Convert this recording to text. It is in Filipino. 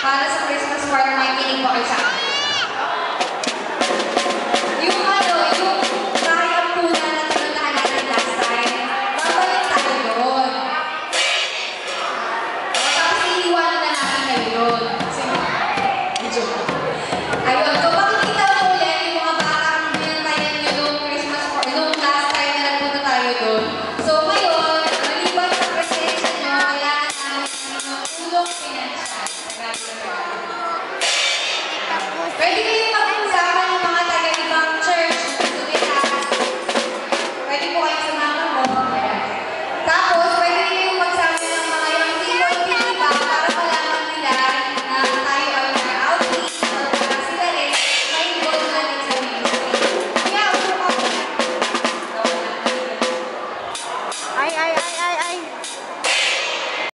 para sa Christmas party, makikinig po kayo sa akin. Yung kaya po na pinuntahan natin last time, babalik tayo doon. Tapos iiwanan na natin kayo doon. Ayun, so makikita po ulit yung mga batang pinuntahan nyo doon Christmas party, nung last time na nagpunta tayo doon. So ngayon, maliban sa presensya nyo, kailangan namin ng tulong pinansyal. Pwede kayo mag-usama ng mga taga-ibang church. Pwede po kayo sumama mo. Tapos, pwede kayong magsama ng mga yung people ba para malaman nila na tayo ay mga outreach or para sila rin may involved na rin sa ministry. Kaya, upo ka po. Ay.